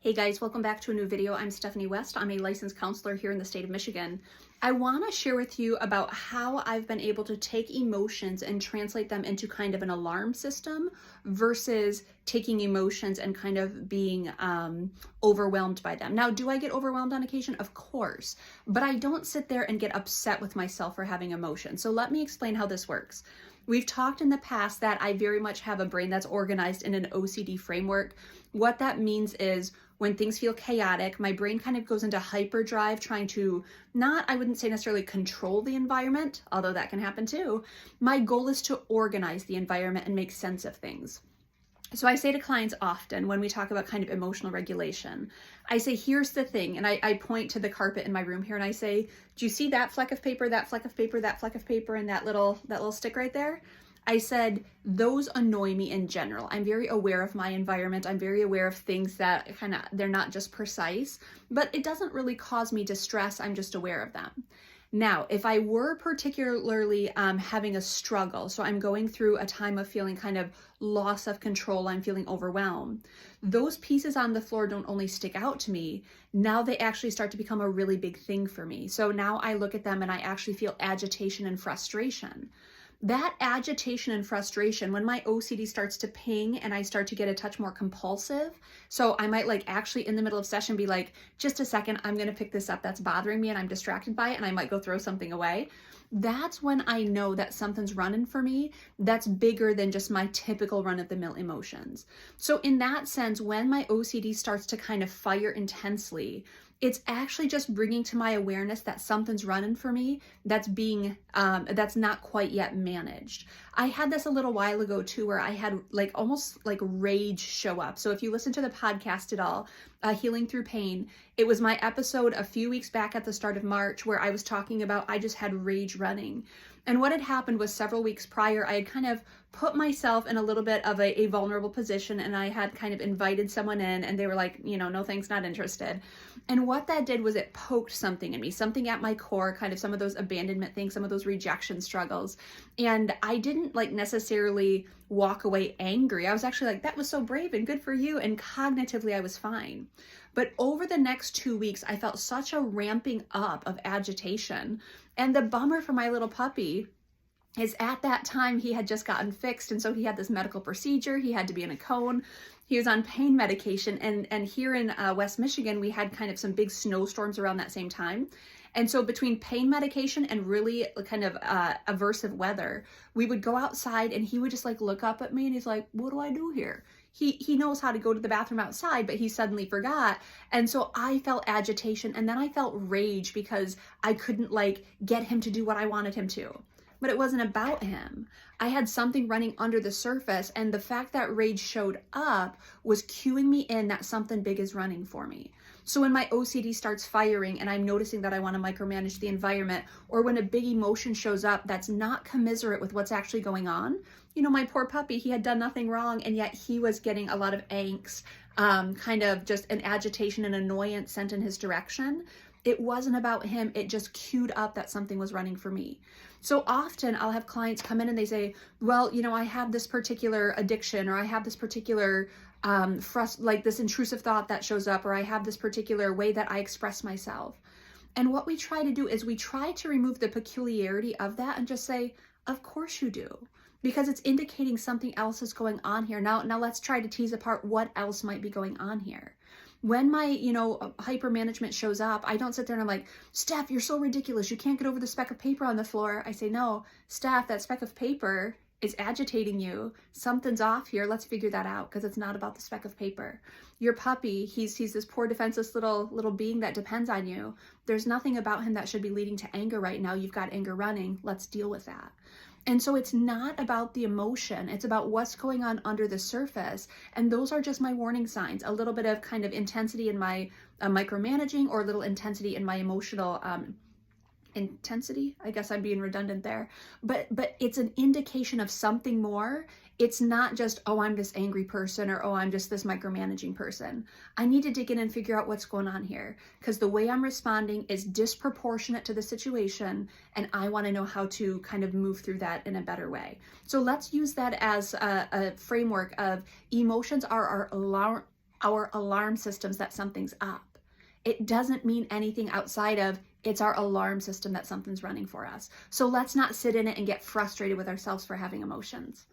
Hey guys, welcome back to a new video. I'm Stephanie West. I'm a licensed counselor here in the state of Michigan. I want to share with you about how I've been able to take emotions and translate them into kind of an alarm system versus taking emotions and kind of being overwhelmed by them. Now, do I get overwhelmed on occasion? Of course, but I don't sit there and get upset with myself for having emotions. So let me explain how this works. We've talked in the past that I very much have a brain that's organized in an OCD framework. What that means is when things feel chaotic, my brain kind of goes into hyperdrive, trying to I wouldn't say necessarily control the environment, although that can happen too. My goal is to organize the environment and make sense of things. So I say to clients often when we talk about kind of emotional regulation, I say, here's the thing. And I point to the carpet in my room here and I say, do you see that fleck of paper, that fleck of paper, that fleck of paper, and that little stick right there? I said, those annoy me in general. I'm very aware of my environment. I'm very aware of things that they're not just precise, but it doesn't really cause me distress. I'm just aware of them. Now, if I were particularly having a struggle, so I'm going through a time of feeling kind of loss of control, I'm feeling overwhelmed, those pieces on the floor don't only stick out to me, now they actually start to become a really big thing for me. So now I look at them and I actually feel agitation and frustration. That agitation and frustration, when my OCD starts to ping and I start to get a touch more compulsive, so I might actually in the middle of session be like, just a second, I'm going to pick this up that's bothering me and I'm distracted by it, and I might go throw something away. That's when I know that something's running for me that's bigger than just my typical run-of-the-mill emotions. So in that sense, when my OCD starts to kind of fire intensely, it's actually just bringing to my awareness that something's running for me that's that's not quite yet managed. I had this a little while ago too, where I had almost rage show up. So if you listen to the podcast at all, Healing Through Pain, it was my episode a few weeks back at the start of March where I was talking about I just had rage running. And what had happened was several weeks prior, I had kind of put myself in a little bit of a vulnerable position, and I had kind of invited someone in and they were like, no thanks, not interested. And what that did was it poked something in me, something at my core, kind of some of those abandonment things, some of those rejection struggles. And I didn't necessarily walk away angry. I was actually like, that was so brave and good for you. And cognitively, I was fine. But over the next 2 weeks, I felt such a ramping up of agitation. And the bummer for my little puppy is at that time he had just gotten fixed, and so he had this medical procedure. He had to be in a cone. He was on pain medication, and here in West Michigan, we had kind of some big snowstorms around that same time. And so between pain medication and really kind of aversive weather, we would go outside and he would just look up at me and he's like, what do I do here? He knows how to go to the bathroom outside, but he suddenly forgot. And so I felt agitation, and then I felt rage because I couldn't get him to do what I wanted him to. But it wasn't about him. I had something running under the surface, and the fact that rage showed up was cueing me in that something big is running for me. So when my OCD starts firing and I'm noticing that I want to micromanage the environment, or when a big emotion shows up that's not commiserate with what's actually going on, my poor puppy, he had done nothing wrong, and yet he was getting a lot of angst, kind of just an agitation and annoyance sent in his direction. It wasn't about him. It just cued up that something was running for me. So often I'll have clients come in and they say, well, I have this particular addiction, or I have this particular this intrusive thought that shows up, or I have this particular way that I express myself. And what we try to do is we try to remove the peculiarity of that and just say, of course you do, because it's indicating something else is going on here. Now let's try to tease apart what else might be going on here. When my, hyper management shows up, I don't sit there and I'm like, Steph, you're so ridiculous. You can't get over the speck of paper on the floor. I say, no, Steph, that speck of paper is agitating you. Something's off here. Let's figure that out, because it's not about the speck of paper. Your puppy, he's this poor defenseless little being that depends on you. There's nothing about him that should be leading to anger right now. You've got anger running. Let's deal with that. And so it's not about the emotion, it's about what's going on under the surface. And those are just my warning signs. A little bit of kind of intensity in my micromanaging, or a little intensity in my emotional intensity. I guess I'm being redundant there, but it's an indication of something more. It's not just, oh, I'm this angry person, or, oh, I'm just this micromanaging person. I need to dig in and figure out what's going on here, because the way I'm responding is disproportionate to the situation, and I want to know how to kind of move through that in a better way. So let's use that as a framework of emotions are our our alarm systems that something's up. It doesn't mean anything outside of it's our alarm system that something's running for us. So let's not sit in it and get frustrated with ourselves for having emotions.